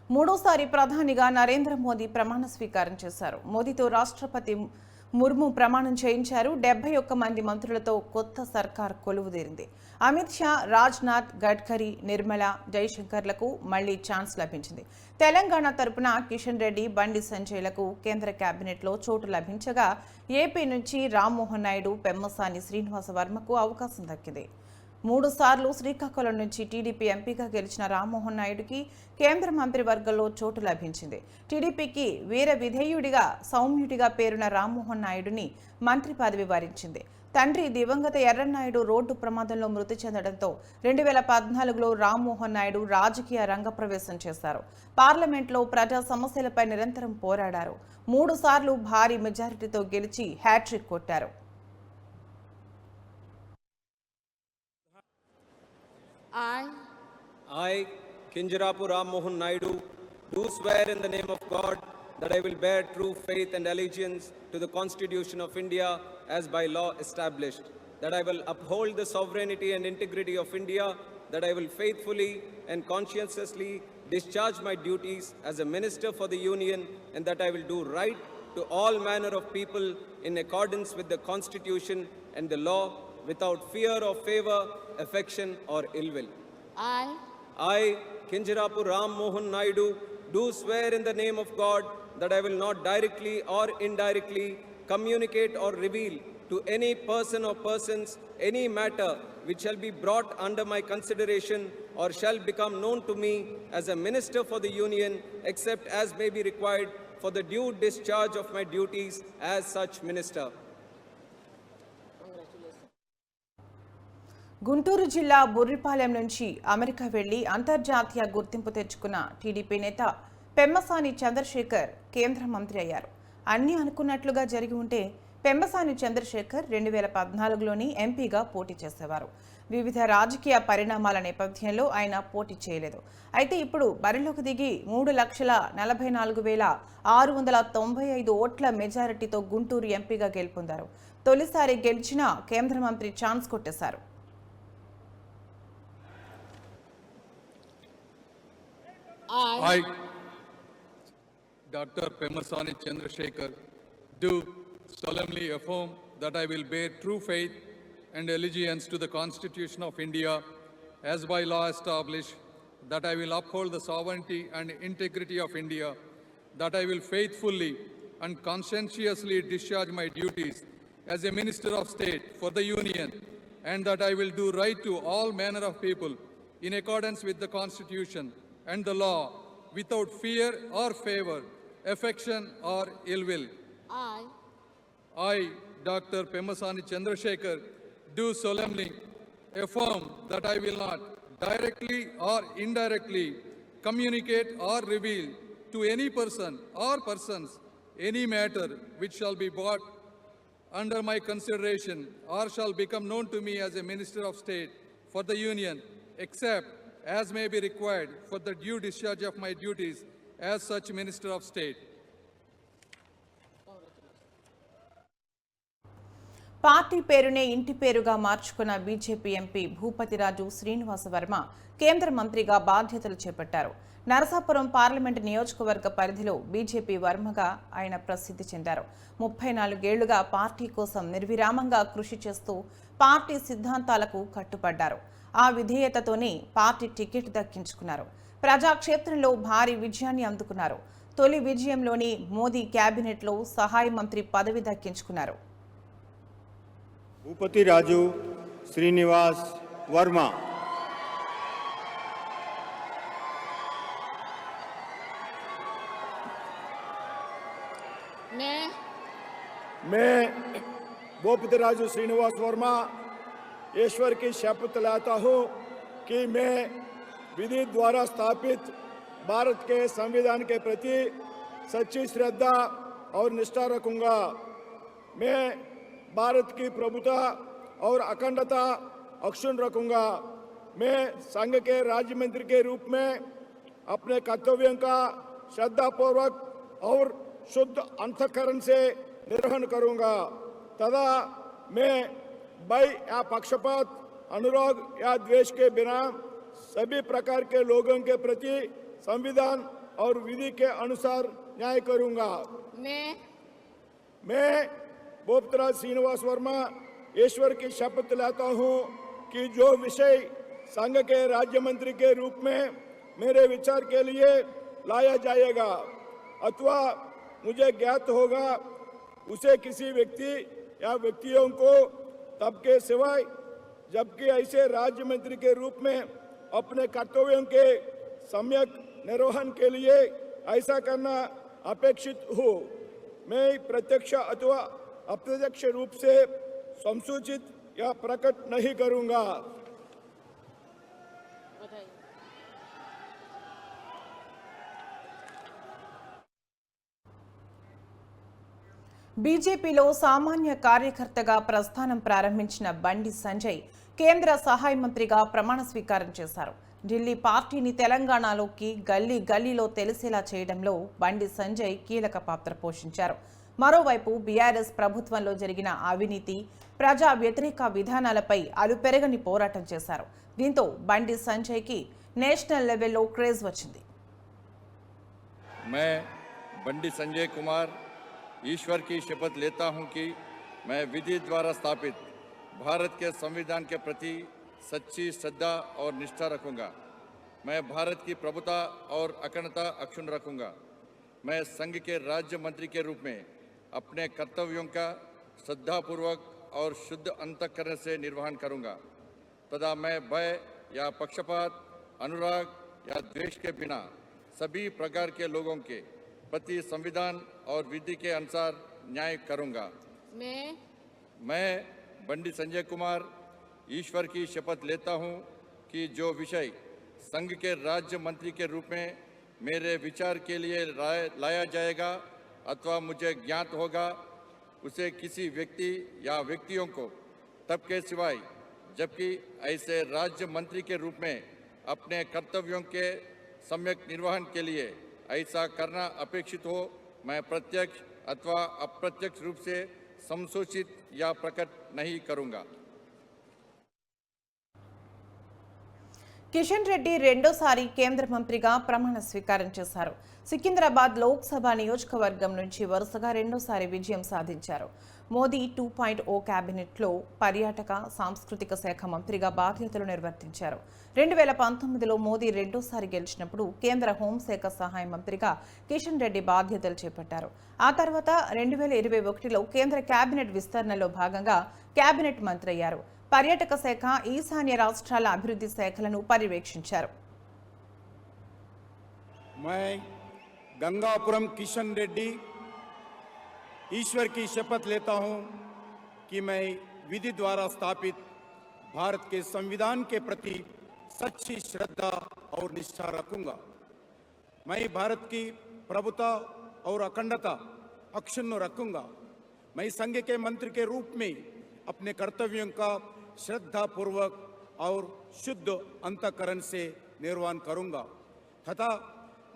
మూడోసారి ప్రధానిగా నరేంద్ర మోదీ ప్రమాణ స్వీకారం చేశారు. మోదీతో రాష్ట్రపతి ముర్ము ప్రమాణం చేయించారు. 71 మంది మంత్రులతో కొత్త సర్కార్ కొలువుదీరింది. అమిత్ షా, రాజ్నాథ్, గడ్కరీ, నిర్మలా, జైశంకర్లకు మళ్లీ ఛాన్స్ లభించింది. తెలంగాణ తరపున కిషన్ రెడ్డి, బండి సంజయ్లకు కేంద్ర కేబినెట్లో చోటు లభించగా ఏపీ నుంచి రామ్మోహన్ నాయుడు, పెమ్మసాని శ్రీనివాస వర్మకు అవకాశం దక్కింది. 3 సార్లు శ్రీకాకుళం నుంచి టీడీపీ ఎంపీగా గెలిచిన రామ్మోహన్ నాయుడుకి కేంద్ర మంత్రివర్గంలో చోటు లభించింది. టీడీపీకి వీర విధేయుడిగా, సౌమ్యుడిగా పేరున్న రామ్మోహన్ నాయుడుని మంత్రి పదవి వరించింది. తండ్రి దివంగత ఎర్రన్నాయుడు రోడ్డు ప్రమాదంలో మృతి చెందడంతో 2014లో రామ్మోహన్ నాయుడు రాజకీయ రంగప్రవేశం చేశారు. పార్లమెంట్లో ప్రజా సమస్యలపై నిరంతరం పోరాడారు. 3 సార్లు భారీ మెజారిటీతో గెలిచి హ్యాట్రిక్ కొట్టారు. I, Kinjarapu Rammohan Naidu, do swear in the name of God that I will bear true faith and allegiance to the Constitution of India as by law established, that I will uphold the sovereignty and integrity of India, that I will faithfully and conscientiously discharge my duties as a minister for the Union, and that I will do right to all manner of people in accordance with the Constitution and the law, without fear or favor, affection or ill will. I, Kinjarapu Rammohan Naidu, do swear in the name of God that I will not directly or indirectly communicate or reveal to any person or persons any matter which shall be brought under my consideration or shall become known to me as a minister for the Union, except as may be required for the due discharge of my duties as such minister. Guntur జిల్లా బుర్రిపాలెం నుంచి America వెళ్లి అంతర్జాతీయ గుర్తింపు తెచ్చుకున్న TDP నేత పెమ్మసాని చంద్రశేఖర్ కేంద్ర మంత్రి అయ్యారు. అన్నీ అనుకున్నట్లుగా జరిగి ఉంటే పెమ్మసాని చంద్రశేఖర్ 2014లోని ఎంపీగా పోటీ చేసేవారు. వివిధ రాజకీయ పరిణామాల నేపథ్యంలో ఆయన పోటీ చేయలేదు. అయితే ఇప్పుడు బరిలోకి దిగి 3,44,695 ఓట్ల మెజారిటీతో గుంటూరు ఎంపీగా గెలుపొందారు. తొలిసారి గెలిచిన కేంద్ర మంత్రి ఛాన్స్ కొట్టేశారు. I, Dr. Pemmasani Chandrasekhar, do solemnly affirm that I will bear true faith and allegiance to the Constitution of India as by law established, that I will uphold the sovereignty and integrity of India, that I will faithfully and conscientiously discharge my duties as a Minister of State for the Union, and that I will do right to all manner of people in accordance with the Constitution and the law, without fear or favor, affection or ill will. I, Dr. Pemmasani Chandrasekhar, do solemnly affirm that I will not directly or indirectly communicate or reveal to any person or persons any matter which shall be brought under my consideration or shall become known to me as a Minister of State for the Union, except as may be required for the due discharge of my duties as such Minister of State. Party పేరునే ఇంటి పేరుగా మార్చుకున్న BJP MP Bhupathiraju Srinivasa Varma కేంద్ర మంత్రిగా బాధ్యతలు చేపట్టారు. Narasapuram parliament నియోజకవర్గ పరిధిలో బీజేపీ వర్మగా ఆయన ప్రసిద్ధి చెందారు. 34 ఏళ్లుగా పార్టీ కోసం నిర్విరామంగా కృషి చేస్తూ పార్టీ సిద్ధాంతాలకు కట్టుబడ్డారు. ఆ విధేయతతోనే పార్టీ టికెట్ దక్కించుకున్నారు. ప్రజాక్షేత్రంలో భారీ విజయాన్ని అందుకున్నారు. తొలి విజయంలోని మోదీ కేబినెట్లో సహాయ మంత్రి పదవి దక్కించుకున్నారు. భూపతిరాజు శ్రీనివాస్ వర్మ. मैं भूपतिराजू श्रीनिवास वर्मा ईश्वर की शपथ लेता हूँ कि मैं विधि द्वारा स्थापित भारत के संविधान के प्रति सच्ची श्रद्धा और निष्ठा रखूंगा। मैं भारत की प्रभुता और अखंडता अक्षुण्ण रखूंगा। मैं संघ के राज्य मंत्री के रूप में अपने कर्तव्यों का श्रद्धापूर्वक और शुद्ध अंतःकरण से निर्वहन करूंगा तथा मैं भय या पक्षपात, अनुराग या द्वेष के बिना सभी प्रकार के लोगों के प्रति संविधान और विधि के अनुसार न्याय करूंगा। मैं बोपतराज श्रीनिवास वर्मा ईश्वर की शपथ लेता हूं कि जो विषय संघ के राज्य मंत्री के रूप में मेरे विचार के लिए लाया जाएगा अथवा मुझे ज्ञात होगा, उसे किसी व्यक्ति या व्यक्तियों को तब के सिवाय जबकि ऐसे राज्य मंत्री के रूप में अपने कर्तव्यों के सम्यक निर्वहन के लिए ऐसा करना अपेक्षित हो, मैं प्रत्यक्ष अथवा अप्रत्यक्ष रूप से संसूचित या प्रकट नहीं करूंगा। బీజేపీలో సామాన్య కార్యకర్తగా ప్రస్థానం ప్రారంభించిన బండి సంజయ్ కేంద్ర సహాయ మంత్రిగా ప్రమాణ స్వీకారం చేశారు. ఢిల్లీ పార్టీని తెలంగాణలోకి గల్లీ గల్లీలో తెలిసేలా చేయడంలో బండి సంజయ్ కీలక పాత్ర పోషించారు. మరోవైపు బీఆర్ఎస్ ప్రభుత్వంలో జరిగిన అవినీతి, ప్రజా వ్యతిరేక విధానాలపై అలుపెరగని పోరాటం చేశారు. దీంతో బండి సంజయ్కి నేషనల్ లెవెల్లో క్రేజ్ వచ్చింది. मैं बंडी संजय कुमार ईश्वर की शपथ लेता हूं कि मैं विधि द्वारा स्थापित भारत के संविधान के प्रति सच्ची श्रद्धा और निष्ठा रखूंगा। मैं भारत की प्रभुता और अखंडता अक्षुण्ण रखूंगा। मैं संघ के राज्य मंत्री के रूप में अपने कर्तव्यों का श्रद्धापूर्वक और शुद्ध अंतःकरण से निर्वहन करूंगा तथा मैं भय या पक्षपात, अनुराग या द्वेष के बिना सभी प्रकार के लोगों के प्रति संविधान और विधि के अनुसार न्याय करूंगा। मैं बंडी संजय कुमार ईश्वर की शपथ लेता हूं कि जो विषय संघ के राज्य मंत्री के रूप में मेरे विचार के लिए लाया जाएगा अथवा मुझे ज्ञात होगा, उसे किसी व्यक्ति या व्यक्तियों को तब के सिवाय जबकि ऐसे राज्य मंत्री के रूप में अपने कर्तव्यों के सम्यक निर्वहन के लिए ऐसा करना अपेक्षित हो, मैं प्रत्यक्ष अथवा अप्रत्यक्ष रूप से संसूचित या प्रकट नहीं करूंगा। కిషన్ రెడ్డి రెండోసారి కేంద్ర మంత్రిగా ప్రమాణ స్వీకారం చేశారు. సికింద్రాబాద్ లోక్సభ నియోజకవర్గం నుంచి వరుసగా రెండోసారి విజయం సాధించారు. మోదీ 2.0 కేబినెట్లో పర్యాటక సాంస్కృతిక శాఖ మంత్రిగా బాధ్యతలు నిర్వర్తించారు. 2019లో మోదీ రెండోసారి గెలిచినప్పుడు కేంద్ర హోంశాఖ సహాయ మంత్రిగా కిషన్ రెడ్డి బాధ్యతలు చేపట్టారు. ఆ తర్వాత 2021లో కేంద్ర కేబినెట్ విస్తరణలో భాగంగా కేబినెట్ మంత్రి అయ్యారు. పర్యాటక శాఖ, ఈశాన్య రాష్ట్రాల అభివృద్ధి శాఖలను పర్యవేక్షించారు. मैं गंगापुरम किशन रेड्डी ईश्वर की शपथ लेता हूं कि मैं विधि द्वारा स्थापित भारत के संविधान के प्रति सच्ची श्रद्धा और निष्ठा रखूंगा। मैं भारत की प्रभुता और अखंडता अक्षुण्ण रखूंगा। मैं संघ के मंत्री के रूप में अपने कर्तव्यों का श्रद्धापूर्वक और शुद्ध अंतःकरण से निर्वहन करूंगा तथा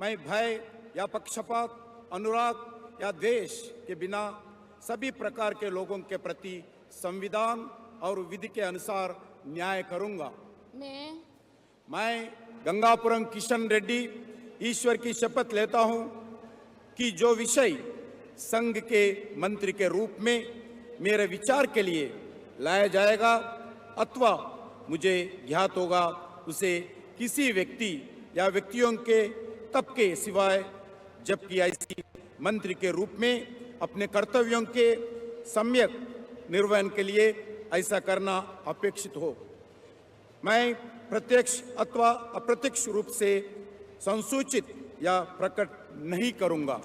मैं भय या पक्षपात, अनुराग या द्वेष के बिना सभी प्रकार के लोगों के प्रति संविधान और विधि के अनुसार न्याय करूंगा। मैं गंगापुरम किशन रेड्डी ईश्वर की शपथ लेता हूं कि जो विषय संघ के मंत्री के रूप में मेरे विचार के लिए लाया जाएगा अथवा मुझे ज्ञात होगा, उसे किसी व्यक्ति या व्यक्तियों के तब के सिवाय जबकि ऐसी मंत्री के रूप में अपने कर्तव्यों के सम्यक निर्वहन के लिए ऐसा करना अपेक्षित हो, मैं प्रत्यक्ष अथवा अप्रत्यक्ष रूप से संसूचित या प्रकट नहीं करूंगा।